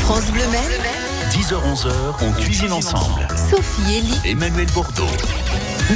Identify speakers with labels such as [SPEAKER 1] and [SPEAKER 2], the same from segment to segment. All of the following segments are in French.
[SPEAKER 1] France Bleu Maine,
[SPEAKER 2] 10h-11h, on cuisine ensemble.
[SPEAKER 1] Sophie Elie,
[SPEAKER 2] Emmanuel Bordeaux.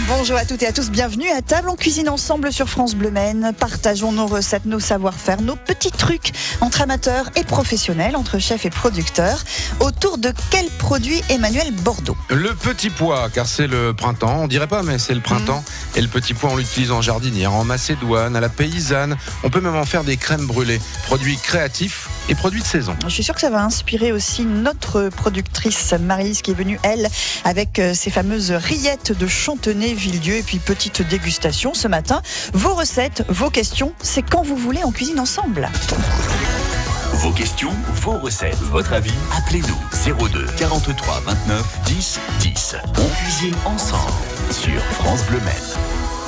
[SPEAKER 3] Bonjour à toutes et à tous, bienvenue à table. On cuisine ensemble sur France Bleu Maine. Partageons nos recettes, nos savoir-faire, nos petits trucs entre amateurs et professionnels, entre chefs et producteurs. Autour de quel produit, Emmanuel Bordeaux?
[SPEAKER 4] Le petit pois, car c'est le printemps. On dirait pas, mais c'est le printemps. Et le petit pois, on l'utilise en jardinière, en macédoine, à la paysanne. On peut même en faire des crèmes brûlées. Produits créatifs et produits de saison.
[SPEAKER 3] Je suis sûre que ça va inspirer aussi notre productrice Maryse qui est venue, elle, avec ses fameuses rillettes de Chantenay-Villedieu. Et puis petite dégustation ce matin. Vos recettes, vos questions, c'est quand vous voulez, on cuisine ensemble.
[SPEAKER 2] Vos questions, vos recettes, votre avis, appelez-nous 02 43 29 10 10. On cuisine ensemble sur France Bleu Maine.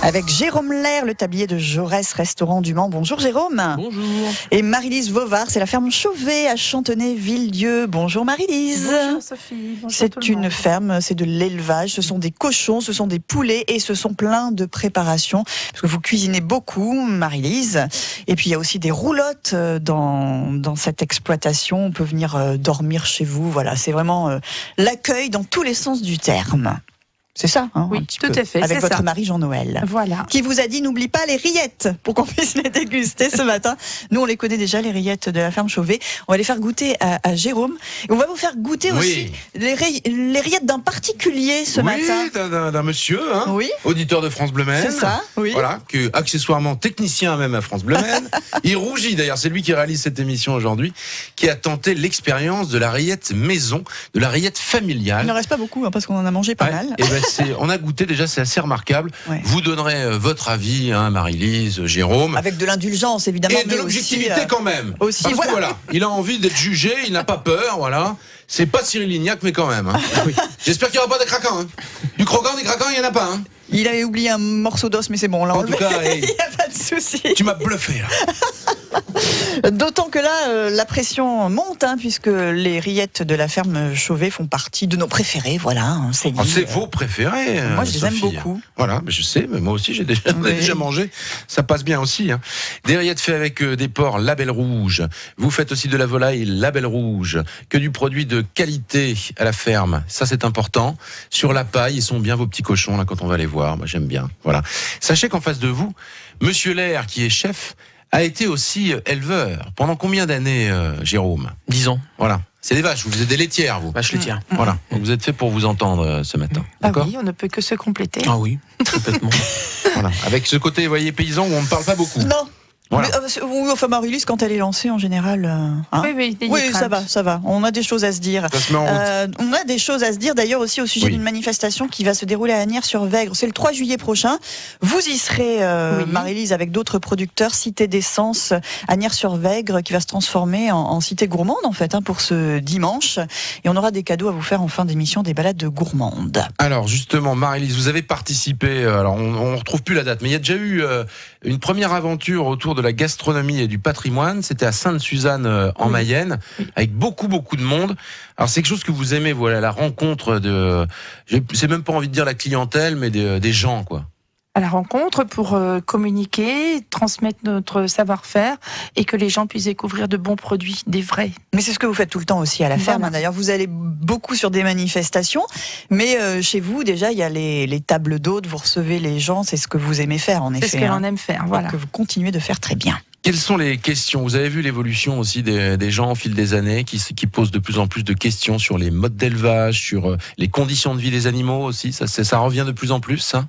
[SPEAKER 3] Avec Jérôme Lair, le tablier de Jaurès, restaurant du Mans. Bonjour Jérôme.
[SPEAKER 5] Bonjour.
[SPEAKER 3] Et Marie-Lise Vauvard, c'est la ferme Chauvet à Chantenay-Villedieu. Bonjour Marie-Lise.
[SPEAKER 5] Bonjour Sophie. Bonjour
[SPEAKER 3] C'est
[SPEAKER 5] tout le
[SPEAKER 3] une
[SPEAKER 5] monde.
[SPEAKER 3] ferme, c'est de l'élevage, ce sont des cochons, ce sont des poulets et ce sont plein de préparations. Parce que vous cuisinez beaucoup, Marie-Lise. Et puis il y a aussi des roulottes dans cette exploitation. On peut venir dormir chez vous. Voilà, c'est vraiment l'accueil dans tous les sens du terme. C'est ça, hein,
[SPEAKER 5] Oui,
[SPEAKER 3] un petit
[SPEAKER 5] tout
[SPEAKER 3] peu.
[SPEAKER 5] à fait,
[SPEAKER 3] Avec
[SPEAKER 5] c'est
[SPEAKER 3] votre
[SPEAKER 5] ça.
[SPEAKER 3] mari Jean-Noël.
[SPEAKER 5] Voilà.
[SPEAKER 3] Qui vous a dit n'oublie pas les rillettes pour qu'on puisse les déguster ce matin. Nous on les connaît déjà, les rillettes de la ferme Chauvet. On va les faire goûter à Jérôme et on va vous faire goûter
[SPEAKER 4] Oui.
[SPEAKER 3] aussi les rillettes d'un particulier ce matin.
[SPEAKER 4] D'un monsieur, hein,
[SPEAKER 3] Oui,
[SPEAKER 4] auditeur de France Bleu Maine.
[SPEAKER 3] c'est ça. Oui.
[SPEAKER 4] Voilà, que accessoirement technicien même à France Bleu Maine. Il rougit d'ailleurs, c'est lui qui réalise cette émission aujourd'hui, qui a tenté l'expérience de la rillette maison, de la rillette
[SPEAKER 3] Il
[SPEAKER 4] familiale.
[SPEAKER 3] ne reste pas beaucoup hein, parce qu'on en a mangé pas
[SPEAKER 4] Ouais,
[SPEAKER 3] mal.
[SPEAKER 4] et ben on a goûté déjà, c'est assez remarquable.
[SPEAKER 3] Ouais.
[SPEAKER 4] Vous donnerez votre avis, hein, Marie-Lise, Jérôme.
[SPEAKER 3] Avec de l'indulgence évidemment.
[SPEAKER 4] Et de
[SPEAKER 3] mais
[SPEAKER 4] l'objectivité
[SPEAKER 3] aussi,
[SPEAKER 4] quand même.
[SPEAKER 3] aussi,
[SPEAKER 4] Parce que
[SPEAKER 3] voilà.
[SPEAKER 4] voilà, il a envie d'être jugé, il n'a pas peur, voilà. C'est pas Cyril Lignac, mais quand même. Hein. J'espère qu'il n'y aura pas de craquants. Hein. Du croquant, des craquants, il n'y en a pas. Hein.
[SPEAKER 3] Il avait oublié un morceau d'os, mais c'est bon, on l'a
[SPEAKER 4] En
[SPEAKER 3] enlevé.
[SPEAKER 4] tout cas, hey,
[SPEAKER 3] Il n'y a pas de souci.
[SPEAKER 4] tu m'as bluffé là.
[SPEAKER 3] D'autant que là, la pression monte, hein, puisque les rillettes de la ferme Chauvet font partie de nos préférés. Voilà, hein, c'est dit.
[SPEAKER 4] Oh, c'est vos préférés.
[SPEAKER 3] Moi, je les aime
[SPEAKER 4] Sophie.
[SPEAKER 3] beaucoup.
[SPEAKER 4] Voilà, mais je sais, mais moi aussi j'ai déjà,
[SPEAKER 3] Oui.
[SPEAKER 4] déjà mangé. Ça passe bien aussi. Hein. Des rillettes faites avec des porcs label rouge. Vous faites aussi de la volaille label rouge. Que du produit de qualité à la ferme. Ça, c'est important. Sur la paille, ils sont bien vos petits cochons là quand on va les voir. Moi, j'aime bien. Voilà. Sachez qu'en face de vous, Monsieur Lair, qui est chef, a été aussi éleveur. Pendant combien d'années, Jérôme?
[SPEAKER 6] 10 ans,
[SPEAKER 4] Voilà. C'est des vaches. Vous êtes des laitières, vous.
[SPEAKER 6] vache laitière.
[SPEAKER 4] Voilà. Donc vous êtes fait pour vous entendre ce matin.
[SPEAKER 5] Ah
[SPEAKER 4] D'accord.
[SPEAKER 5] oui, on ne peut que se compléter.
[SPEAKER 6] Ah oui, complètement.
[SPEAKER 4] Voilà. Avec ce côté, vous voyez, paysan où on ne parle pas beaucoup.
[SPEAKER 3] Non.
[SPEAKER 4] Voilà.
[SPEAKER 3] Mais, oui, enfin Marie-Lise, quand elle est lancée en général. Hein.
[SPEAKER 5] Oui,
[SPEAKER 3] Oui, ça va. On a des choses à se dire.
[SPEAKER 4] Ça se met en route.
[SPEAKER 3] On a des choses à se dire d'ailleurs aussi au sujet
[SPEAKER 4] Oui.
[SPEAKER 3] d'une manifestation qui va se dérouler à Asnières-sur-Vègre. C'est le 3 juillet prochain. Vous y serez,
[SPEAKER 5] Oui.
[SPEAKER 3] Marie-Lise, avec d'autres producteurs, Cité d'Essence, Asnières-sur-Vègre, qui va se transformer en cité gourmande en fait, hein, pour ce dimanche. Et on aura des cadeaux à vous faire en fin d'émission, des balades gourmandes.
[SPEAKER 4] Alors justement, Marie-Lise, vous avez participé, alors on ne retrouve plus la date, mais il y a déjà eu une première aventure autour de la gastronomie et du patrimoine. C'était à Sainte-Suzanne en Mayenne, avec beaucoup de monde. Alors c'est quelque chose que vous aimez, voilà, la rencontre de, c'est même pas envie de dire la clientèle, mais des gens, quoi.
[SPEAKER 5] À la rencontre pour communiquer, transmettre notre savoir-faire et que les gens puissent découvrir de bons produits, des vrais.
[SPEAKER 3] Mais c'est ce que vous faites tout le temps aussi à la ferme.
[SPEAKER 5] Voilà.
[SPEAKER 3] Hein. D'ailleurs, vous allez beaucoup sur des manifestations, mais chez vous, déjà, il y a les tables d'hôtes, vous recevez les gens, c'est ce que vous aimez faire, en effet.
[SPEAKER 5] C'est ce que
[SPEAKER 3] hein.
[SPEAKER 5] l'on aime faire,
[SPEAKER 3] Et
[SPEAKER 5] voilà.
[SPEAKER 3] que vous continuez de faire très bien.
[SPEAKER 4] Quelles sont les questions? Vous avez vu l'évolution aussi des gens au fil des années qui posent de plus en plus de questions sur les modes d'élevage, sur les conditions de vie des animaux aussi. Ça revient de plus en plus, ça?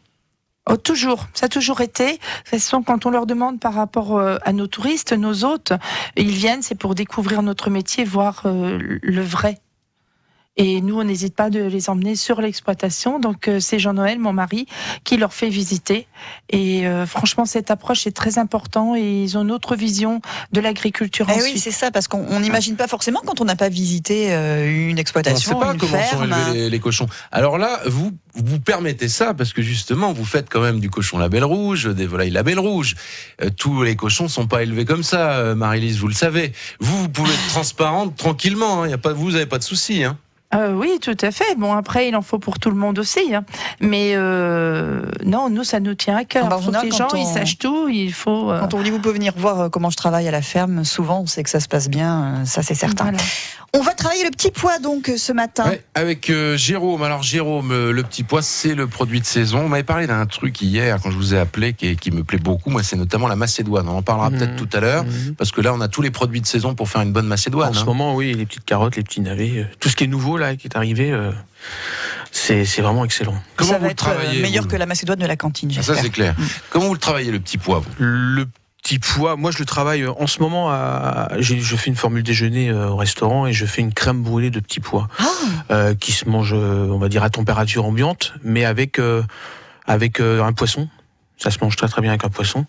[SPEAKER 5] Oh, toujours, ça a toujours été. De toute façon, quand on leur demande par rapport à nos touristes, nos hôtes, ils viennent, c'est pour découvrir notre métier, voir le vrai. Et nous, on n'hésite pas de les emmener sur l'exploitation. Donc, c'est Jean-Noël, mon mari, qui leur fait visiter. Et franchement, cette approche est très importante et ils ont une autre vision de l'agriculture
[SPEAKER 3] Eh
[SPEAKER 5] ensuite.
[SPEAKER 3] oui, c'est ça, parce qu'on n'imagine pas forcément quand on n'a pas visité une
[SPEAKER 4] On ne
[SPEAKER 3] exploitation,
[SPEAKER 4] sait pas
[SPEAKER 3] une
[SPEAKER 4] comment sont
[SPEAKER 3] ferme.
[SPEAKER 4] élevés les cochons. Alors là, vous permettez ça parce que justement, vous faites quand même du cochon label rouge, des volailles label rouge. Tous les cochons sont pas élevés comme ça, Marie-Lise, vous le savez. Vous pouvez être transparente tranquillement. Hein, vous n'avez pas de soucis. Hein.
[SPEAKER 5] Oui, tout à fait. Bon, après, il en faut pour tout le monde aussi. Hein. Mais non, nous, ça nous tient à cœur. Il faut que les gens ils sachent tout. Il faut.
[SPEAKER 3] Quand on dit vous pouvez venir voir comment je travaille à la ferme, souvent on sait que ça se passe bien, ça c'est certain. Voilà. On va travailler le petit pois donc ce matin.
[SPEAKER 4] Ouais, avec Jérôme. Alors Jérôme, le petit pois, c'est le produit de saison. On m'avait parlé d'un truc hier quand je vous ai appelé qui me plaît beaucoup. Moi, c'est notamment la macédoine. On en parlera peut-être tout à l'heure parce que là, on a tous les produits de saison pour faire une bonne macédoine.
[SPEAKER 1] En ce moment, oui, les petites carottes, les petits navets, tout ce qui est nouveau là, qui est arrivé, c'est vraiment excellent.
[SPEAKER 3] Comment ça va être meilleur que la macédoine de la cantine, j'espère.
[SPEAKER 4] Ça c'est clair. Comment vous le travaillez le petit pois, vous ?
[SPEAKER 1] Le petit pois, moi je le travaille en ce moment. Je fais une formule déjeuner au restaurant et je fais une crème brûlée de petits pois qui se mange, on va dire à température ambiante, mais avec un poisson. Ça se mange très très bien avec un poisson.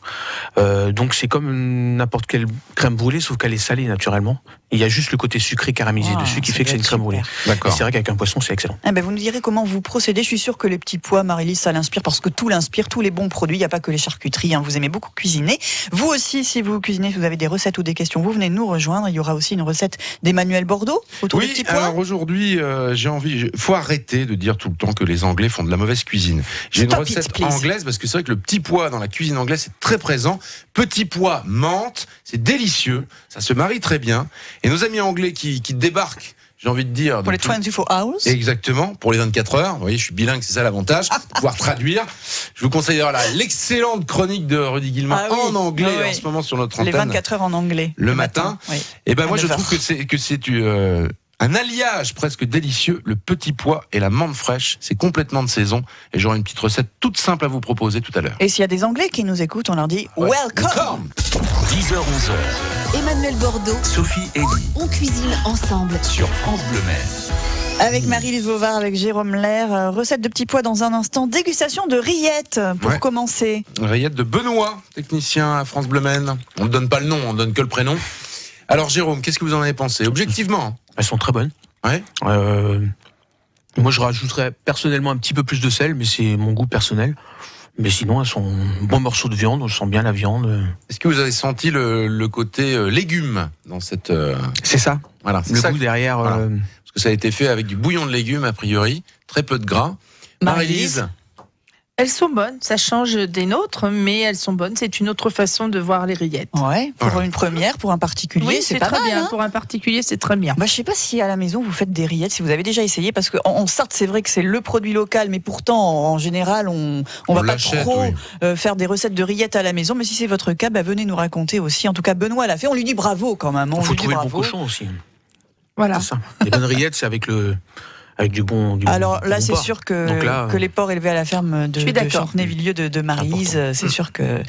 [SPEAKER 1] Donc c'est comme n'importe quelle crème brûlée, sauf qu'elle est salée naturellement. Et il y a juste le côté sucré caramélisé dessus qui fait que c'est une crème brûlée.
[SPEAKER 4] D'accord.
[SPEAKER 1] Et c'est vrai qu'avec un poisson, c'est excellent.
[SPEAKER 3] Eh ben, vous nous direz comment vous procédez. Je suis sûre que les petits pois, Marie-Lise, ça l'inspire parce que tout l'inspire, tous les bons produits. Il n'y a pas que les charcuteries. Hein. Vous aimez beaucoup cuisiner. Vous aussi, si vous cuisinez, si vous avez des recettes ou des questions, vous venez nous rejoindre. Il y aura aussi une recette d'Emmanuel Bordeaux autour des petits pois.
[SPEAKER 4] Alors aujourd'hui, j'ai envie. Faut arrêter de dire tout le temps que les Anglais font de la mauvaise cuisine. J'ai une recette anglaise parce que c'est vrai que le petit pois dans la cuisine anglaise c'est très présent. Petit pois, menthe, c'est délicieux. Ça se marie très bien. Et nos amis anglais qui débarquent, j'ai envie de dire.
[SPEAKER 3] Pour les 24 hours.
[SPEAKER 4] Exactement, pour les 24 heures. Vous voyez, je suis bilingue, c'est ça l'avantage. Pouvoir traduire. Je vous conseille d'ailleurs l'excellente chronique de Rudy Guillemin en anglais en ce moment sur notre antenne.
[SPEAKER 3] Les 24 heures en anglais.
[SPEAKER 4] Le matin. Oui. Et ben moi je trouve que c'est un alliage presque délicieux, le petit pois et la menthe fraîche. C'est complètement de saison. Et j'aurai une petite recette toute simple à vous proposer tout à l'heure.
[SPEAKER 3] Et s'il y a des Anglais qui nous écoutent, on leur dit welcome.
[SPEAKER 2] 10h-11h.
[SPEAKER 6] Emmanuel Bordeaux,
[SPEAKER 2] Sophie Elie.
[SPEAKER 6] On cuisine ensemble
[SPEAKER 2] sur France Bleu Maine.
[SPEAKER 3] Avec Marie-Lise Vauvard, avec Jérôme Lair, recette de petits pois dans un instant, dégustation de rillettes pour commencer.
[SPEAKER 4] Rillettes de Benoît, technicien à France Bleu Maine. On ne donne pas le nom, on ne donne que le prénom. Alors Jérôme, qu'est-ce que vous en avez pensé ? Objectivement.
[SPEAKER 1] Elles sont très bonnes.
[SPEAKER 4] Ouais.
[SPEAKER 1] Moi je rajouterais personnellement un petit peu plus de sel, mais c'est mon goût personnel. Mais sinon, elles sont un bon morceau de viande, on sent bien la viande.
[SPEAKER 4] Est-ce que vous avez senti le côté légumes dans cette...
[SPEAKER 1] C'est ça.
[SPEAKER 4] Voilà,
[SPEAKER 1] le goût derrière.
[SPEAKER 4] Voilà. Parce que ça a été fait avec du bouillon de légumes, a priori, très peu de gras. Marie-Lise.
[SPEAKER 5] Elles sont bonnes, ça change des nôtres, mais elles sont bonnes. C'est une autre façon de voir les rillettes.
[SPEAKER 3] Ouais, pour une première, pour un particulier, c'est pas
[SPEAKER 5] très
[SPEAKER 3] mal.
[SPEAKER 5] Bien.
[SPEAKER 3] Hein,
[SPEAKER 5] pour un particulier, c'est très bien.
[SPEAKER 3] Je sais pas si à la maison vous faites des rillettes, si vous avez déjà essayé, parce qu'en Sarthe, c'est vrai que c'est le produit local, mais pourtant, en général, on va pas trop faire des recettes de rillettes à la maison. Mais si c'est votre cas, venez nous raconter aussi. En tout cas, Benoît l'a fait. On lui dit bravo quand même.
[SPEAKER 1] Il faut trouver le bon cochon aussi.
[SPEAKER 5] Voilà.
[SPEAKER 1] C'est ça. Les bonnes rillettes, c'est avec du bon.
[SPEAKER 3] Alors là, c'est
[SPEAKER 1] porc.
[SPEAKER 3] sûr que les porcs élevés à la ferme de Chantenay-Villeux de Marie-Lise, c'est sûr que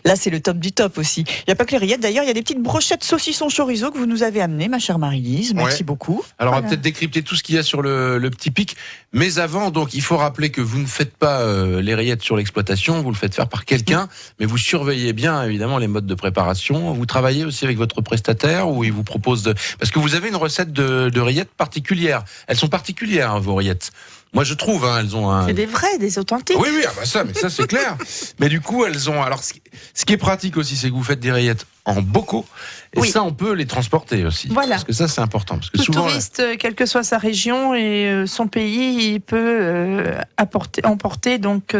[SPEAKER 3] là, c'est le top du top aussi. Il n'y a pas que les rillettes. D'ailleurs, il y a des petites brochettes saucisson chorizo que vous nous avez amenées, ma chère Marie-Lise. Merci beaucoup.
[SPEAKER 4] Alors, on va peut-être décrypter tout ce qu'il y a sur le petit pic. Mais avant, donc, il faut rappeler que vous ne faites pas les rillettes sur l'exploitation, vous le faites faire par quelqu'un, mais vous surveillez bien, évidemment, les modes de préparation. Vous travaillez aussi avec votre prestataire où il vous propose parce que vous avez une recette de rillettes particulière. Elles sont particulières, vos rillettes. Moi, je trouve, elles ont
[SPEAKER 5] C'est des vrais, des authentiques.
[SPEAKER 4] Oui, ça c'est clair. Mais du coup, elles ont... Alors, ce qui est pratique aussi, c'est que vous faites des rillettes en bocaux. Et ça, on peut les transporter aussi.
[SPEAKER 5] Voilà.
[SPEAKER 4] Parce que ça, c'est important. Parce que
[SPEAKER 5] tout
[SPEAKER 4] souvent,
[SPEAKER 5] touriste, quelle que soit sa région et son pays, il peut emporter donc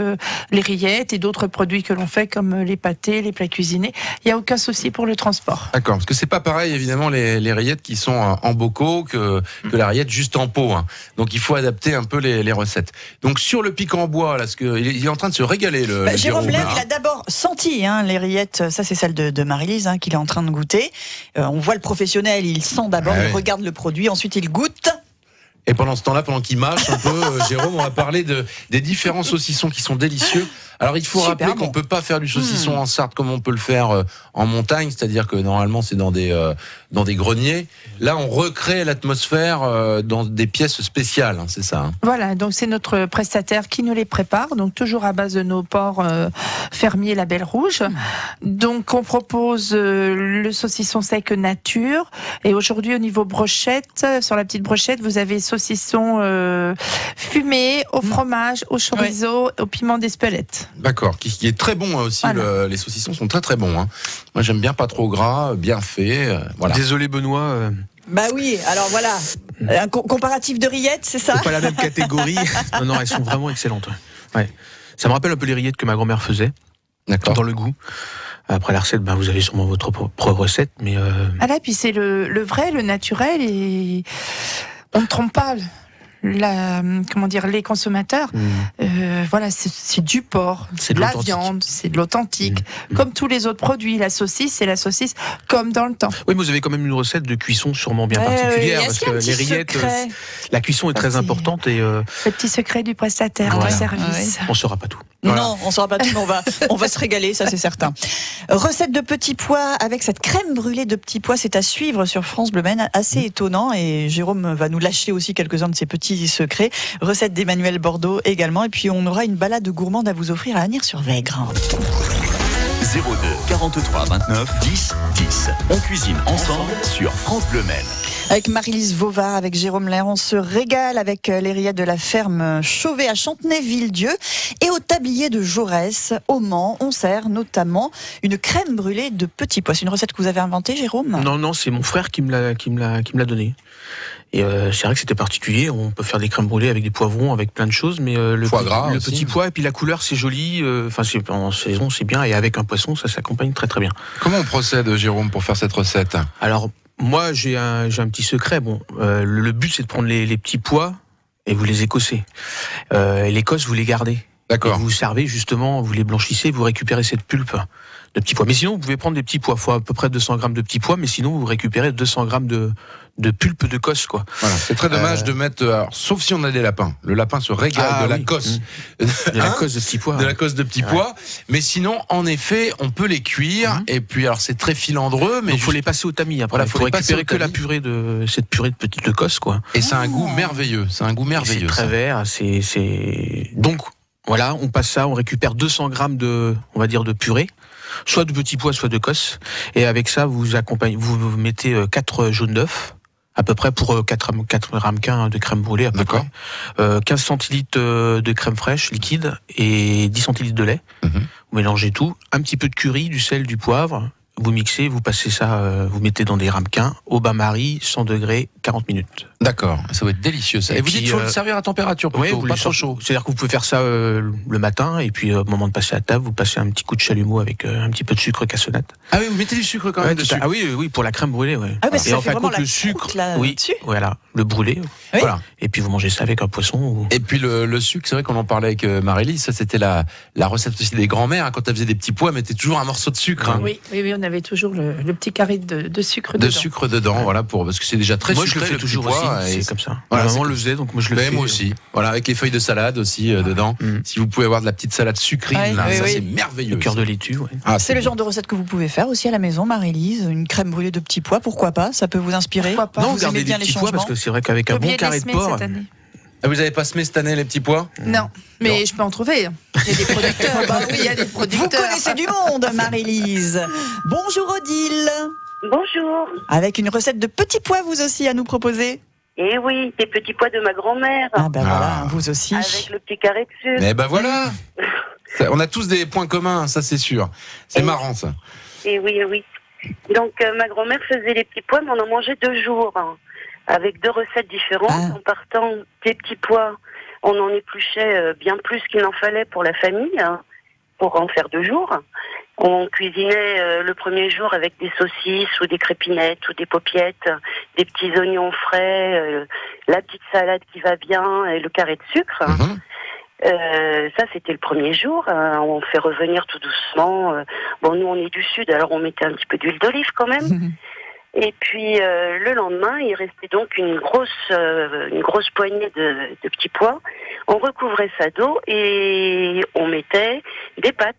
[SPEAKER 5] les rillettes et d'autres produits que l'on fait, comme les pâtés, les plats cuisinés. Il n'y a aucun souci pour le transport.
[SPEAKER 4] D'accord. Parce que c'est pas pareil, évidemment, les rillettes qui sont en bocaux que la rillette juste en pot. Hein. Donc, il faut adapter un peu les recettes. Donc, sur le pic en bois, là, il est en train de se régaler.
[SPEAKER 3] Jérôme Lair, il a d'abord senti les rillettes. Ça, c'est celle de Marie-Lise qu'il est en train de goûter. On voit le professionnel, il sent d'abord, il regarde le produit, ensuite il goûte.
[SPEAKER 4] Et pendant ce temps-là, pendant qu'il mâche un peu, Jérôme, on va parler des différents saucissons qui sont délicieux. Alors, il faut rappeler qu'on ne peut pas faire du saucisson en Sarthe comme on peut le faire en montagne, c'est-à-dire que normalement, c'est dans des greniers. Là, on recrée l'atmosphère dans des pièces spéciales, c'est ça. Hein.
[SPEAKER 5] Voilà, donc c'est notre prestataire qui nous les prépare, donc toujours à base de nos porcs fermiers Label Rouge. Donc, on propose le saucisson sec nature. Et aujourd'hui, au niveau brochette, sur la petite brochette, vous avez saucisson fumé au fromage, au chorizo, au piment d'Espelette.
[SPEAKER 4] D'accord, qui est très bon aussi. Voilà. Les saucissons sont très très bons. Hein. Moi, j'aime bien pas trop gras, bien fait. Voilà.
[SPEAKER 1] Désolé Benoît.
[SPEAKER 3] Bah oui, alors voilà. Un comparatif de rillettes, c'est ça?
[SPEAKER 1] C'est pas la même catégorie. Non, elles sont vraiment excellentes. Ouais. Ça me rappelle un peu les rillettes que ma grand-mère faisait.
[SPEAKER 4] D'accord.
[SPEAKER 1] Dans le goût. Après la recette, vous avez sûrement votre propre recette, mais
[SPEAKER 5] Ah là, puis c'est le vrai, le naturel, et on ne trompe pas. Les consommateurs, voilà, c'est du porc,
[SPEAKER 1] c'est
[SPEAKER 5] de la viande, c'est de l'authentique, comme tous les autres produits. La saucisse, c'est la saucisse comme dans le temps.
[SPEAKER 1] Oui, mais vous avez quand même une recette de cuisson sûrement bien particulière, parce que les rillettes, la cuisson est très importante et
[SPEAKER 5] le petit secret du prestataire de service.
[SPEAKER 1] On ne saura pas tout.
[SPEAKER 3] Voilà. Non, on ne saura pas tout, mais on va se régaler, ça c'est certain. Recette de petits pois avec cette crème brûlée de petits pois, c'est à suivre sur France Bleu Maine, assez étonnant, et Jérôme va nous lâcher aussi quelques-uns de ses petits secrets. Recette d'Emmanuel Bordeaux également, et puis on aura une balade gourmande à vous offrir à Agnières-sur-Vègre.
[SPEAKER 2] 02 43 29 10 10. On cuisine ensemble sur France Bleu Maine.
[SPEAKER 3] Avec Marie-Lise Vauvard, avec Jérôme Lair, on se régale avec les rillettes de la ferme Chauvet à Chantenay-Villedieu et au tablier de Jaurès, au Mans. On sert notamment une crème brûlée de petits pois. C'est une recette que vous avez inventée, Jérôme?
[SPEAKER 1] Non, c'est mon frère qui me l'a donnée. Et c'est vrai que c'était particulier. On peut faire des crèmes brûlées avec des poivrons, avec plein de choses, mais le petit pois et puis la couleur, c'est joli. C'est en saison, c'est bien, et avec un poisson, ça s'accompagne très très bien.
[SPEAKER 4] Comment on procède, Jérôme, pour faire cette recette?
[SPEAKER 1] Alors moi, j'ai un petit secret. Bon, le but, c'est de prendre les petits pois et vous les écossez. Et l'écosse, vous les gardez.
[SPEAKER 4] D'accord.
[SPEAKER 1] Et vous servez justement, vous les blanchissez, vous récupérez cette pulpe de petits pois. Mais sinon, vous pouvez prendre des petits pois. Il faut à peu près 200 grammes de petits pois, mais sinon, vous récupérez 200 grammes de pulpe de cosse, quoi.
[SPEAKER 4] Voilà, c'est très dommage de mettre. Alors, sauf si on a des lapins. Le lapin se régale de la cosse.
[SPEAKER 1] De la cosse de petits pois.
[SPEAKER 4] De la cosse de petits pois. Mais sinon, en effet, on peut les cuire. Et puis, alors, c'est très filandreux, mais
[SPEAKER 1] il faut les passer au tamis. Après, il faut récupérer que la purée cette purée de petite cosse, quoi.
[SPEAKER 4] Et c'est un goût merveilleux. C'est un goût merveilleux.
[SPEAKER 1] C'est très vert. Donc, voilà, on passe ça, on récupère 200 grammes de purée, soit de petits pois, soit de cosse. Et avec ça, vous mettez 4 jaunes d'œufs, à peu près pour 4 ramequins de crème brûlée, à peu près. 15 centilitres de crème fraîche liquide et 10 centilitres de lait. Vous mélangez tout. Un petit peu de curry, du sel, du poivre. Vous mixez, vous passez ça, vous mettez dans des ramequins, au bain-marie, 100 degrés, 40 minutes.
[SPEAKER 4] D'accord, ça va être délicieux ça. Et vous dites qu'il faut le servir à température plutôt, pas trop chaud.
[SPEAKER 1] C'est-à-dire que vous pouvez faire ça le matin, et puis au moment de passer à table, vous passez un petit coup de chalumeau avec un petit peu de sucre cassonade.
[SPEAKER 4] Ah oui, vous mettez du sucre quand même dessus.
[SPEAKER 1] Ah oui, pour la crème brûlée, ouais.
[SPEAKER 3] Ah, et
[SPEAKER 1] en fin de compte, le sucre,
[SPEAKER 3] dessus.
[SPEAKER 1] Voilà, le brûlé.
[SPEAKER 3] Oui.
[SPEAKER 1] Voilà. Et puis vous mangez ça avec un poisson.
[SPEAKER 4] Et puis le sucre, c'est vrai qu'on en parlait avec Marie-Lise, ça c'était la recette aussi des grands-mères, hein, quand elles faisaient des petits pois, elles mettaient toujours un morceau de sucre. Hein.
[SPEAKER 5] Oui, on avait toujours le petit carré de sucre dedans.
[SPEAKER 4] De sucre dedans, voilà, parce que c'est déjà très sucré.
[SPEAKER 1] Moi, je le fais toujours aussi, c'est comme ça.
[SPEAKER 4] Voilà,
[SPEAKER 1] maman le faisait, donc moi je le fais.
[SPEAKER 4] Moi aussi. Voilà, avec les feuilles de salade aussi dedans. Si vous pouvez avoir de la petite salade sucrine, c'est merveilleux.
[SPEAKER 1] Le cœur de laitue. Ouais.
[SPEAKER 3] C'est le genre de recette que vous pouvez faire aussi à la maison, Marie-Lise. Une crème brûlée de petits pois, pourquoi pas? Ça peut vous inspirer?
[SPEAKER 5] Pourquoi pas?
[SPEAKER 1] Non, vous gardez des petits pois parce que c'est vrai qu'avec un bon carré de porc.
[SPEAKER 4] Ah, vous avez pas semé cette année les petits pois?
[SPEAKER 5] Non, mais je peux en trouver. Il y a des producteurs. Il y a des producteurs.
[SPEAKER 3] Vous connaissez du monde, Marie-Lise. Bonjour Odile.
[SPEAKER 7] Bonjour.
[SPEAKER 3] Avec une recette de petits pois, vous aussi, à nous proposer?
[SPEAKER 7] Eh oui, des petits pois de ma grand-mère.
[SPEAKER 3] Ah ben voilà, vous aussi.
[SPEAKER 7] Avec le petit carré de sucre.
[SPEAKER 4] Eh ben voilà. On a tous des points communs, ça c'est sûr. C'est marrant ça.
[SPEAKER 7] Eh oui. Donc ma grand-mère faisait les petits pois, mais on en mangeait 2 jours. Avec 2 recettes différentes. En partant des petits pois, on en épluchait bien plus qu'il en fallait pour la famille, pour en faire 2 jours. On cuisinait le premier jour avec des saucisses ou des crépinettes ou des paupiettes, des petits oignons frais, la petite salade qui va bien et le carré de sucre. Ça, c'était le premier jour. On fait revenir tout doucement. Nous, on est du sud, alors on mettait un petit peu d'huile d'olive quand même. Et puis le lendemain, il restait donc une grosse poignée de petits pois. On recouvrait ça d'eau et on mettait des pâtes.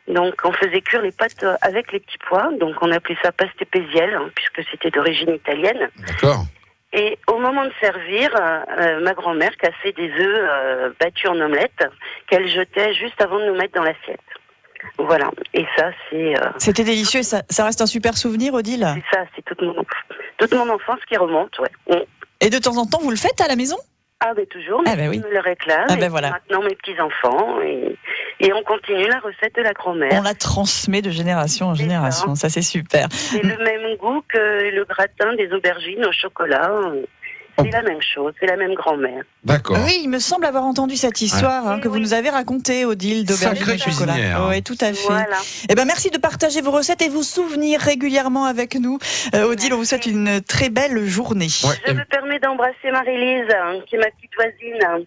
[SPEAKER 7] Donc on faisait cuire les pâtes avec les petits pois. Donc on appelait ça paste pésielle, puisque c'était d'origine italienne.
[SPEAKER 4] D'accord.
[SPEAKER 7] Et au moment de servir, ma grand-mère cassait des œufs battus en omelette qu'elle jetait juste avant de nous mettre dans l'assiette. Voilà, et ça c'est...
[SPEAKER 3] C'était délicieux, ça reste un super souvenir, Odile?
[SPEAKER 7] C'est ça, c'est toute mon enfance qui remonte, ouais.
[SPEAKER 3] Et de temps en temps, vous le faites à la maison?
[SPEAKER 7] Ah ben toujours, mes petits me le réclament,
[SPEAKER 3] voilà.
[SPEAKER 7] Maintenant mes petits-enfants, et on continue la recette de la grand-mère.
[SPEAKER 3] On la transmet de génération en génération, ça c'est super.
[SPEAKER 7] C'est le même goût que le gratin des aubergines au chocolat, C'est la même chose, c'est la même grand-mère.
[SPEAKER 4] D'accord.
[SPEAKER 3] Oui, il me semble avoir entendu cette histoire que vous nous avez racontée, Odile, d'aubergine
[SPEAKER 4] Sacrée
[SPEAKER 3] au chocolat.
[SPEAKER 4] cuisinière.
[SPEAKER 3] Oui, tout à fait.
[SPEAKER 7] Voilà.
[SPEAKER 3] Eh ben, merci de partager vos recettes et vous souvenir régulièrement avec nous. Odile, on vous souhaite une très belle journée.
[SPEAKER 4] Ouais.
[SPEAKER 7] Je me permets d'embrasser Marie-Lise, qui est ma petite voisine.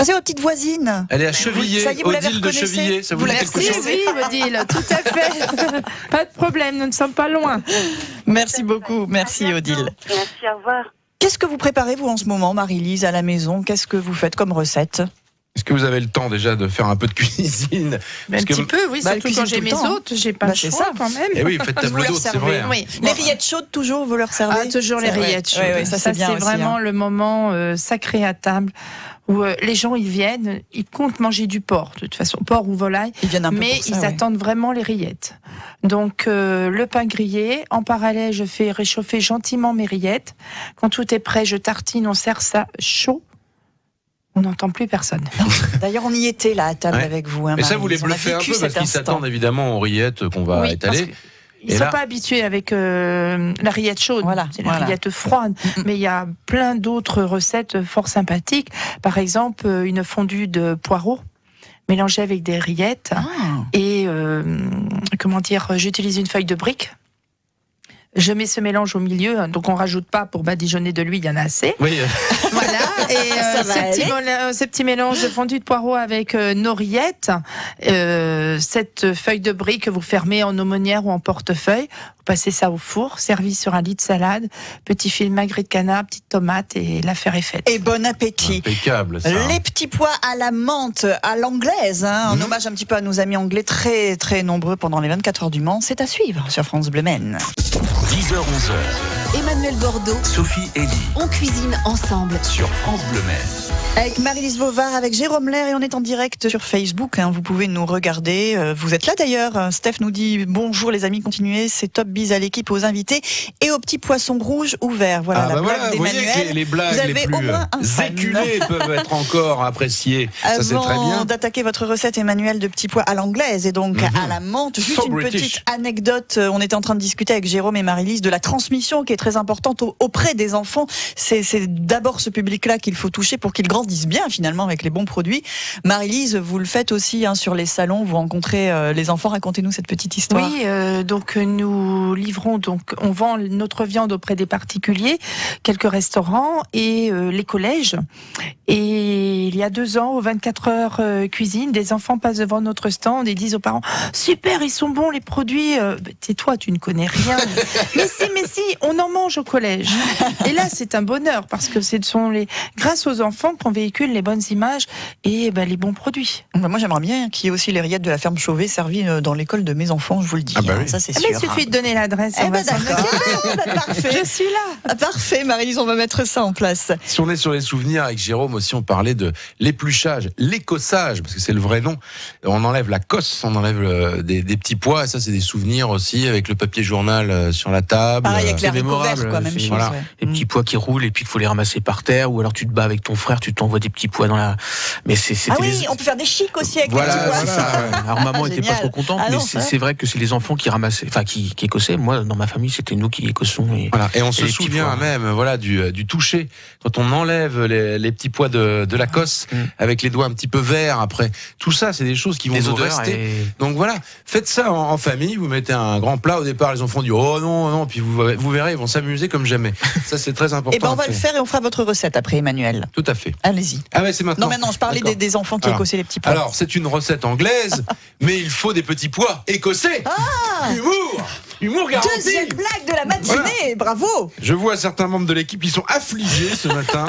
[SPEAKER 3] Ah, c'est votre petite voisine.
[SPEAKER 4] Elle est à Chevilliers,
[SPEAKER 3] Ça y est, vous l'avez
[SPEAKER 4] Odile de
[SPEAKER 3] reconnaissée
[SPEAKER 4] Chevilliers. Ça vous dit quelque
[SPEAKER 5] Oui,
[SPEAKER 4] chose?
[SPEAKER 5] oui, Odile, tout à fait. Pas de problème, nous ne sommes pas loin.
[SPEAKER 3] Merci beaucoup. Merci,
[SPEAKER 7] À bientôt.
[SPEAKER 3] Odile.
[SPEAKER 7] Merci, au revoir.
[SPEAKER 3] Qu'est-ce que vous préparez, vous, en ce moment, Marie-Lise, à la maison? Qu'est-ce que vous faites comme recette?
[SPEAKER 4] Est-ce que vous avez le temps déjà de faire un peu de cuisine?
[SPEAKER 5] Un
[SPEAKER 4] Parce que-
[SPEAKER 5] petit peu, oui,
[SPEAKER 3] Bah,
[SPEAKER 5] surtout
[SPEAKER 3] cuisine
[SPEAKER 5] quand j'ai
[SPEAKER 3] tout le
[SPEAKER 5] mes
[SPEAKER 3] temps, hein.
[SPEAKER 5] hôtes, j'ai pas
[SPEAKER 3] Bah,
[SPEAKER 5] le
[SPEAKER 3] c'est
[SPEAKER 5] choix
[SPEAKER 3] ça.
[SPEAKER 5] quand même.
[SPEAKER 4] Eh oui, vous faites table
[SPEAKER 3] Vous leur
[SPEAKER 4] d'hôte, c'est
[SPEAKER 3] servez.
[SPEAKER 4] vrai.
[SPEAKER 5] Oui.
[SPEAKER 3] Les rillettes chaudes, toujours, vous leur servez?
[SPEAKER 5] Ah, toujours les
[SPEAKER 3] C'est vrai.
[SPEAKER 5] rillettes chaudes.
[SPEAKER 3] Ouais, ouais, ça, c'est bien aussi,
[SPEAKER 5] vraiment
[SPEAKER 3] hein.
[SPEAKER 5] le moment sacré à table où les gens ils viennent, ils comptent manger du porc, de toute façon, porc ou volaille,
[SPEAKER 3] Ils viennent un peu
[SPEAKER 5] mais
[SPEAKER 3] pour ça,
[SPEAKER 5] ils
[SPEAKER 3] ouais.
[SPEAKER 5] attendent vraiment les rillettes. Donc le pain grillé, en parallèle, je fais réchauffer gentiment mes rillettes. Quand tout est prêt, je tartine, on sert ça chaud. On n'entend plus personne.
[SPEAKER 3] D'ailleurs, on y était là à table
[SPEAKER 4] Ouais.
[SPEAKER 3] avec vous. Hein,
[SPEAKER 4] Mais ça, vous les
[SPEAKER 3] Marie-Lise. On a
[SPEAKER 4] bluffez un
[SPEAKER 3] vécu
[SPEAKER 4] peu parce
[SPEAKER 3] cet
[SPEAKER 4] qu'ils
[SPEAKER 3] instant.
[SPEAKER 4] s'attendent évidemment aux rillettes qu'on va
[SPEAKER 5] Oui, parce
[SPEAKER 4] étaler.
[SPEAKER 5] que ils
[SPEAKER 4] Et
[SPEAKER 5] ne sont
[SPEAKER 4] là-
[SPEAKER 5] pas habitués avec la rillette chaude,
[SPEAKER 3] Voilà,
[SPEAKER 5] c'est la
[SPEAKER 3] voilà.
[SPEAKER 5] rillette froide. Mais il y a plein d'autres recettes fort sympathiques. Par exemple, une fondue de poireaux mélangée avec des rillettes.
[SPEAKER 3] Ah.
[SPEAKER 5] Et comment dire, j'utilise une feuille de brique. Je mets ce mélange au milieu, donc on rajoute pas pour badigeonner de l'huile, il y en a assez.
[SPEAKER 4] Oui,
[SPEAKER 5] Voilà, et
[SPEAKER 3] Ça va
[SPEAKER 5] ce petit mélange de fondue de poireaux avec nos rillettes, cette feuille de brique que vous fermez en aumônière ou en portefeuille, vous passez ça au four, servi sur un lit de salade, petit filet de magret de canard, petite tomate et l'affaire est faite.
[SPEAKER 3] Et bon appétit.
[SPEAKER 4] impeccable ça.
[SPEAKER 3] Les petits pois à la menthe, à l'anglaise, hein, en hommage un petit peu à nos amis anglais très très nombreux pendant les 24 heures du Mans. C'est à suivre sur France Bleu Maine.
[SPEAKER 2] 10h-11h,
[SPEAKER 6] Emmanuel Bordeaux,
[SPEAKER 2] Sophie Elie
[SPEAKER 6] on cuisine ensemble.
[SPEAKER 2] sur France Bleu Maine.
[SPEAKER 3] Avec Marie-Lise Vauvard, avec Jérôme Lair et on est en direct sur Facebook. Hein, vous pouvez nous regarder. Vous êtes là d'ailleurs. Steph nous dit bonjour les amis, continuez. C'est top, bis à l'équipe, aux invités et aux petits poissons rouges ouverts. Voilà la blague
[SPEAKER 4] vous voyez
[SPEAKER 3] d'Emmanuel.
[SPEAKER 4] que les blagues
[SPEAKER 3] Vous avez
[SPEAKER 4] les
[SPEAKER 3] au
[SPEAKER 4] plus
[SPEAKER 3] moins un fan.
[SPEAKER 4] éculées peuvent être encore appréciées. Ça c'est très
[SPEAKER 3] Avant
[SPEAKER 4] bien.
[SPEAKER 3] d'attaquer votre recette, Emmanuel, de petits pois à l'anglaise et donc à la menthe, juste
[SPEAKER 4] So
[SPEAKER 3] une
[SPEAKER 4] British.
[SPEAKER 3] petite anecdote. On était en train de discuter avec Jérôme et Marie-Lise de la transmission qui est très importante auprès des enfants. C'est d'abord ce public-là qu'il faut toucher pour qu'ils grandissent bien finalement avec les bons produits. Marie-Lise, vous le faites aussi hein, sur les salons, vous rencontrez les enfants. Racontez-nous cette petite histoire.
[SPEAKER 5] Oui, donc nous livrons, donc on vend notre viande auprès des particuliers, quelques restaurants et les collèges. Et il y a 2 ans, aux 24 heures cuisine, des enfants passent devant notre stand et disent aux parents « Super, ils sont bons les produits !» Tais-toi, tu ne connais rien. Mais si, on en mange au collège. Et là, c'est un bonheur parce que ce sont grâce aux enfants qu'on véhicule les bonnes images et les bons produits.
[SPEAKER 3] Moi, j'aimerais bien qu'il y ait aussi les rillettes de la ferme Chauvet servies dans l'école de mes enfants, je vous le dis.
[SPEAKER 4] Ah bah
[SPEAKER 3] hein,
[SPEAKER 4] oui.
[SPEAKER 3] ça, c'est
[SPEAKER 5] Ah,
[SPEAKER 3] sûr.
[SPEAKER 5] mais il suffit de donner l'adresse.
[SPEAKER 3] Eh
[SPEAKER 5] on
[SPEAKER 3] ben
[SPEAKER 5] va s'en
[SPEAKER 3] d'accord.
[SPEAKER 5] occuper.
[SPEAKER 3] Parfait.
[SPEAKER 5] Je suis là.
[SPEAKER 3] Ah, parfait, Marie-Lise, on va mettre ça en place.
[SPEAKER 4] Si on est sur les souvenirs avec Jérôme aussi, on parlait de l'épluchage, l'écossage, parce que c'est le vrai nom. On enlève la cosse, on enlève des petits pois, et ça c'est des souvenirs aussi avec le papier journal sur la table.
[SPEAKER 3] Pareil avec les
[SPEAKER 1] c'est
[SPEAKER 3] haricots
[SPEAKER 1] mémorable,
[SPEAKER 3] verts, quoi, même
[SPEAKER 1] c'est-
[SPEAKER 3] chose.
[SPEAKER 4] voilà.
[SPEAKER 3] ouais.
[SPEAKER 1] Les petits pois qui roulent et puis qu'il faut les ramasser par terre, ou alors tu te bats avec ton frère, tu t'envoies des petits pois dans la. Mais c'était
[SPEAKER 3] Ah oui,
[SPEAKER 1] les-
[SPEAKER 3] on peut faire des chics aussi avec
[SPEAKER 4] Voilà,
[SPEAKER 3] les petits pois.
[SPEAKER 4] c'est ça,
[SPEAKER 1] Ouais. Alors maman était pas
[SPEAKER 3] Génial.
[SPEAKER 1] trop contente,
[SPEAKER 3] Ah
[SPEAKER 1] mais
[SPEAKER 3] non,
[SPEAKER 1] c'est vrai que c'est les enfants qui ramassaient, enfin qui écossaient. Moi, dans ma famille, c'était nous qui écossons. Et...
[SPEAKER 4] Voilà. Et on se
[SPEAKER 1] les petits
[SPEAKER 4] souvient
[SPEAKER 1] pois.
[SPEAKER 4] même voilà, du toucher, quand on enlève les petits pois de la cosse avec les doigts un petit peu verts après. Tout ça, c'est des choses qui vont
[SPEAKER 1] des
[SPEAKER 4] nous
[SPEAKER 1] odeurs.
[SPEAKER 4] rester.
[SPEAKER 1] Et...
[SPEAKER 4] Donc voilà, faites ça en famille, vous mettez un grand plat au départ, les enfants disent oh non, puis vous verrez, ils vont s'amuser comme jamais. Ça c'est très important.
[SPEAKER 3] Eh ben, on va
[SPEAKER 4] de
[SPEAKER 3] le
[SPEAKER 4] faire.
[SPEAKER 3] faire et on fera votre recette après, Emmanuel.
[SPEAKER 4] Tout à fait.
[SPEAKER 3] Allez-y.
[SPEAKER 4] Ah ouais, c'est maintenant.
[SPEAKER 3] Non, maintenant, je parlais
[SPEAKER 4] D'accord.
[SPEAKER 3] des enfants qui
[SPEAKER 4] Alors,
[SPEAKER 3] écossaient les petits pois.
[SPEAKER 4] Alors, c'est une recette anglaise, mais il faut des petits pois écossais. Humour garanti.
[SPEAKER 3] Deuxième blague de la matinée, bravo.
[SPEAKER 4] Je vois certains membres de l'équipe, ils sont affligés ce matin.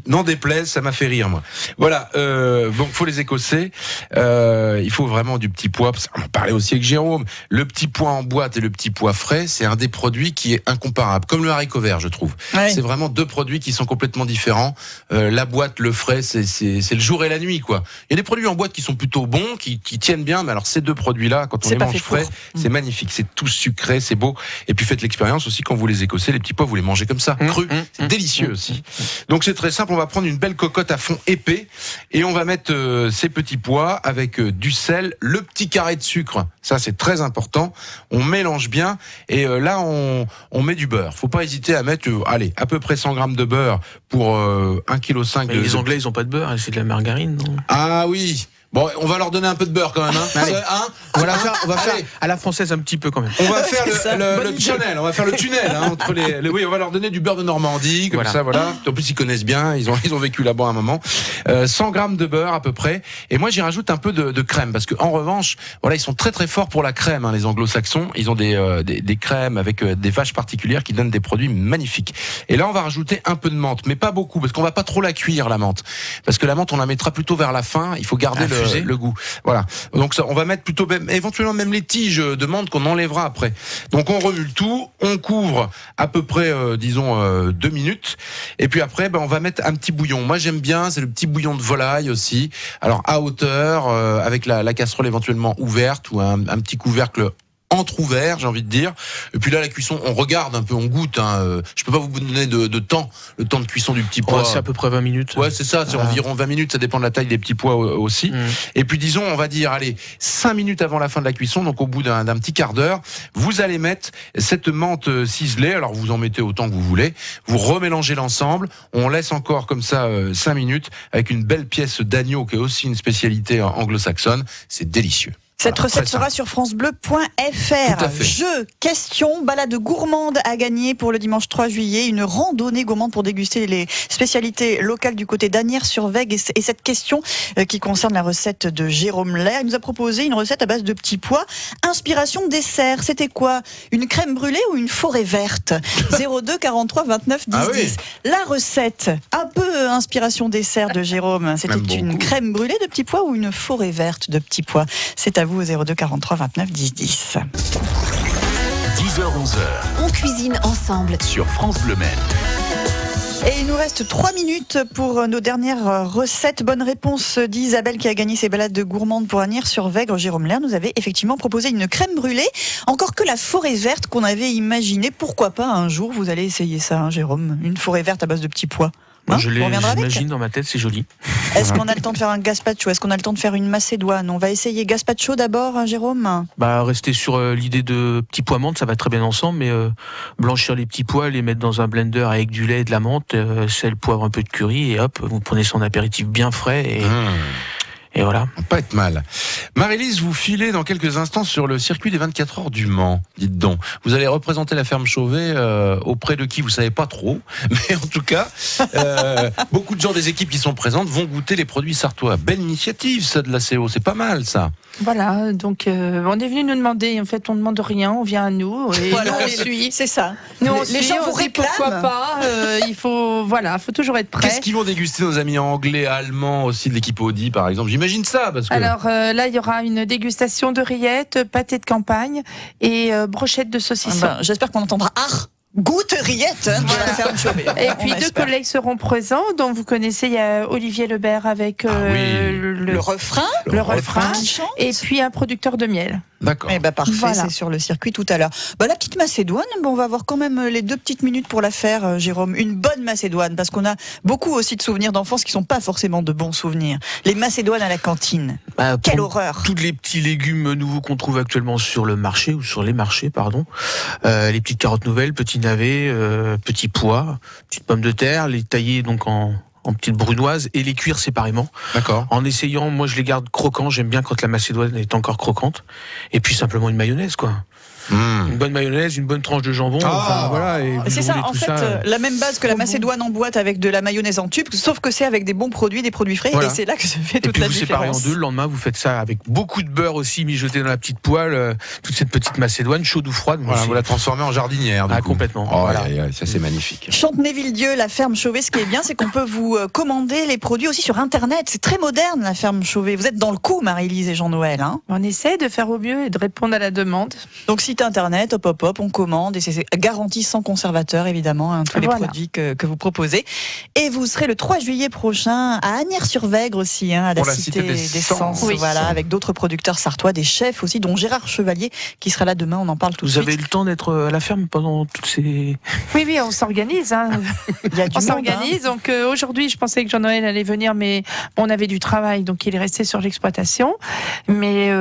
[SPEAKER 4] N'en déplaise, ça m'a fait rire, moi. Voilà, donc faut les écosser. Il faut vraiment du petit pois. On en parlait aussi avec Jérôme. Le petit pois en boîte et le petit pois frais, c'est un des produits qui est incomparable. Comme le haricot vert, je trouve.
[SPEAKER 3] Ouais.
[SPEAKER 4] C'est vraiment 2 produits qui sont complètement différents. La boîte, le frais, c'est le jour et la nuit, quoi. Il y a des produits en boîte qui sont plutôt bons, qui tiennent bien, mais alors ces 2 produits-là, quand on
[SPEAKER 3] C'est
[SPEAKER 4] les
[SPEAKER 3] pas
[SPEAKER 4] mange
[SPEAKER 3] fait
[SPEAKER 4] frais,
[SPEAKER 3] pour.
[SPEAKER 4] c'est magnifique. C'est tout sucré, c'est beau. Et puis faites l'expérience aussi quand vous les écossez, les petits pois, vous les mangez comme ça, crus. C'est délicieux aussi. Donc c'est très simple, on va prendre une belle cocotte à fond épais et on va mettre ces petits pois avec du sel, le petit carré de sucre. Ça, c'est très important. On mélange bien et là, on met du beurre. Faut pas hésiter à mettre, à peu près 100 grammes de beurre pour 1,5 kg de...
[SPEAKER 1] Les Anglais, ils ont pas de beurre, c'est de la margarine, non?
[SPEAKER 4] Ah oui. Bon, on va leur donner un peu de beurre quand même.
[SPEAKER 1] Allez. On va faire à la française un petit peu quand même.
[SPEAKER 4] On va faire le tunnel. On va faire le tunnel entre les. Oui, on va leur donner du beurre de Normandie, comme ça, voilà. En plus, ils connaissent bien. Ils ont vécu là-bas un moment. 100 grammes de beurre à peu près. Et moi, j'y rajoute un peu de crème parce que en revanche, voilà, ils sont très très forts pour la crème. Les Anglo-Saxons, ils ont des crèmes avec des vaches particulières qui donnent des produits magnifiques. Et là, on va rajouter un peu de menthe, mais pas beaucoup parce qu'on va pas trop la cuire la menthe, parce que la menthe, on la mettra plutôt vers la fin. Il faut garder le goût. Voilà. Donc ça, on va mettre plutôt éventuellement même les tiges de menthe qu'on enlèvera après. Donc on remue le tout, on couvre à peu près 2 minutes et puis après on va mettre un petit bouillon. Moi j'aime bien, c'est le petit bouillon de volaille aussi. Alors à hauteur avec la casserole éventuellement ouverte ou un petit couvercle entrouvert, j'ai envie de dire. Et puis là, la cuisson, on regarde un peu, on goûte. Je peux pas vous donner de temps, le temps de cuisson du petit pois.
[SPEAKER 1] C'est à peu près 20 minutes.
[SPEAKER 4] Ouais, c'est ça, c'est environ 20 minutes, ça dépend de la taille des petits pois aussi. Et puis disons, on va dire, 5 minutes avant la fin de la cuisson, donc au bout d'un petit quart d'heure, vous allez mettre cette menthe ciselée, alors vous en mettez autant que vous voulez, vous remélangez l'ensemble, on laisse encore comme ça 5 minutes, avec une belle pièce d'agneau, qui est aussi une spécialité anglo-saxonne, c'est délicieux.
[SPEAKER 3] Cette recette sera sur francebleu.fr. Jeu, question, balade gourmande à gagner pour le dimanche 3 juillet. Une randonnée gourmande pour déguster les spécialités locales du côté d'Asnières-sur-Vègue. Et cette question qui concerne la recette de Jérôme Lair. Il nous a proposé une recette à base de petits pois. Inspiration dessert, c'était quoi? Une crème brûlée ou une forêt verte? 02 43 29 10 10. La recette, un peu inspiration dessert de Jérôme. C'était une crème brûlée de petits pois ou une forêt verte de petits pois? C'est à vous, 02 43 29 10 10.
[SPEAKER 2] 10h-11h.
[SPEAKER 6] On cuisine ensemble
[SPEAKER 2] sur France Bleu Maine.
[SPEAKER 3] Et il nous reste 3 minutes pour nos dernières recettes. Bonne réponse d'Isabelle qui a gagné ses balades de gourmande pour Asnières-sur-Vègue. Jérôme Lair nous avait effectivement proposé une crème brûlée. Encore que la forêt verte qu'on avait imaginée. Pourquoi pas un jour vous allez essayer ça, Jérôme? Une forêt verte à base de petits pois.
[SPEAKER 1] Je l'imagine dans ma tête, c'est joli.
[SPEAKER 3] Est-ce qu'on a le temps de faire un gazpacho? Est-ce qu'on a le temps de faire une macédoine? On va essayer gazpacho d'abord, Jérôme.
[SPEAKER 1] Rester sur l'idée de petits pois menthe, ça va très bien ensemble, mais blanchir les petits pois, les mettre dans un blender avec du lait et de la menthe, sel, poivre, un peu de curry, et hop, vous prenez son apéritif bien frais et voilà.
[SPEAKER 4] Pas être mal. Marie-Lise, vous filez dans quelques instants sur le circuit des 24 heures du Mans. Dites donc, vous allez représenter la ferme Chauvet auprès de qui vous savez pas trop, mais en tout cas, beaucoup de gens des équipes qui sont présentes vont goûter les produits sartois. Belle initiative, ça, de la CO, c'est pas mal ça.
[SPEAKER 5] Voilà, donc on est venu nous demander, en fait on ne demande rien, on vient à nous et
[SPEAKER 3] voilà,
[SPEAKER 5] on suit.
[SPEAKER 3] C'est ça.
[SPEAKER 5] Nous,
[SPEAKER 3] les gens vous réclament.
[SPEAKER 5] Pourquoi pas, il faut toujours être prêt.
[SPEAKER 4] Qu'est-ce qu'ils vont déguster nos amis anglais, allemands aussi de l'équipe Audi par exemple? J'imagine ça parce que...
[SPEAKER 5] Alors là il y aura une dégustation de rillettes, pâté de campagne et brochettes de saucisson.
[SPEAKER 3] J'espère qu'on entendra goûte rillettes de la ferme Chauvet.
[SPEAKER 5] Et puis 2 collègues seront présents, dont vous connaissez, il y a Olivier Lebert avec
[SPEAKER 3] le refrain,
[SPEAKER 5] qui chante. Et puis un producteur de miel.
[SPEAKER 4] D'accord.
[SPEAKER 3] Parfait,
[SPEAKER 5] voilà.
[SPEAKER 3] C'est sur le circuit tout à l'heure. La petite macédoine, on va avoir quand même les 2 petites minutes pour la faire, Jérôme. Une bonne macédoine, parce qu'on a beaucoup aussi de souvenirs d'enfance qui sont pas forcément de bons souvenirs. Les macédoines à la cantine. Quelle horreur.
[SPEAKER 1] Tous les petits légumes nouveaux qu'on trouve actuellement sur le marché, ou sur les marchés, pardon. Les petites carottes nouvelles, petits navets, petits pois, petites pommes de terre, les tailler donc en petites brunoises et les cuire séparément.
[SPEAKER 4] D'accord.
[SPEAKER 1] En essayant, moi je les garde croquants, j'aime bien quand la macédoine est encore croquante. Et puis simplement une mayonnaise, quoi. Une bonne mayonnaise, une bonne tranche de jambon. Voilà, et
[SPEAKER 3] c'est ça, en fait, la même base que la macédoine en boîte avec de la mayonnaise en tube, sauf que c'est avec des bons produits, des produits frais, et c'est là que se fait toute la différence. Et puis vous séparez
[SPEAKER 1] en 2, le lendemain vous faites ça avec beaucoup de beurre aussi mijoté dans la petite poêle, toute cette petite macédoine, chaude ou froide.
[SPEAKER 4] Voilà, vous la transformez en jardinière.
[SPEAKER 1] Complètement.
[SPEAKER 4] Ça c'est magnifique.
[SPEAKER 3] Chantenay-Villedieu, la ferme Chauvet, ce qui est bien, c'est qu'on peut vous commander les produits aussi sur Internet. C'est très moderne, la ferme Chauvet. Vous êtes dans le coup, Marie-Lise et Jean-Noël.
[SPEAKER 5] On essaie de faire au mieux et de répondre à la demande.
[SPEAKER 3] Donc si site internet, hop, on commande et c'est garanti sans conservateur évidemment, hein, tous les produits que vous proposez. Et vous serez le 3 juillet prochain à Asnières-sur-Vègre aussi, hein, à la Cité des Sens, voilà, avec d'autres producteurs sartois, des chefs aussi, dont Gérard Chevalier qui sera là demain, on en parle tout de suite.
[SPEAKER 1] Vous avez eu le temps d'être à la ferme pendant toutes ces...
[SPEAKER 5] Oui, on s'organise. Hein. On s'organise. Donc aujourd'hui, je pensais que Jean-Noël allait venir, mais on avait du travail, donc il est resté sur l'exploitation. Mais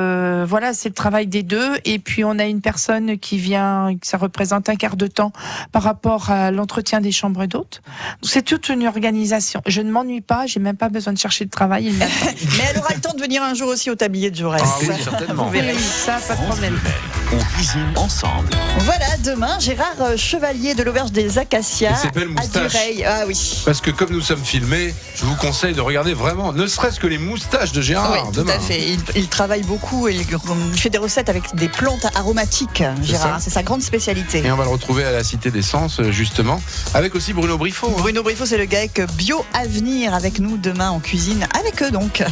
[SPEAKER 5] voilà, c'est le travail des deux. Et puis on a une personne qui vient, ça représente un quart de temps par rapport à l'entretien des chambres d'hôtes. C'est toute une organisation. Je ne m'ennuie pas, j'ai même pas besoin de chercher de travail. Mais
[SPEAKER 3] elle aura le temps de venir un jour aussi au tablier de Jaurès.
[SPEAKER 4] Ah oui, certainement.
[SPEAKER 3] Vous verrez.
[SPEAKER 5] Oui, ça, pas de problème.
[SPEAKER 2] On cuisine ensemble.
[SPEAKER 3] Voilà, demain, Gérard Chevalier de l'Auberge des Acacias
[SPEAKER 4] Et c'est belle moustache.
[SPEAKER 3] à Dureil. Ah oui.
[SPEAKER 4] Parce que comme nous sommes filmés, je vous conseille de regarder vraiment, ne serait-ce que les moustaches de Gérard
[SPEAKER 3] Oui, tout
[SPEAKER 4] demain.
[SPEAKER 3] à fait. Il travaille beaucoup et il fait des recettes avec des plantes aromatiques, Gérard. C'est sa grande spécialité.
[SPEAKER 4] Et on va le retrouver à la Cité des Sens, justement, avec aussi Bruno Briffaut.
[SPEAKER 3] Bruno Briffaut, c'est le GAEC Bio Avenir avec nous demain en cuisine avec eux donc.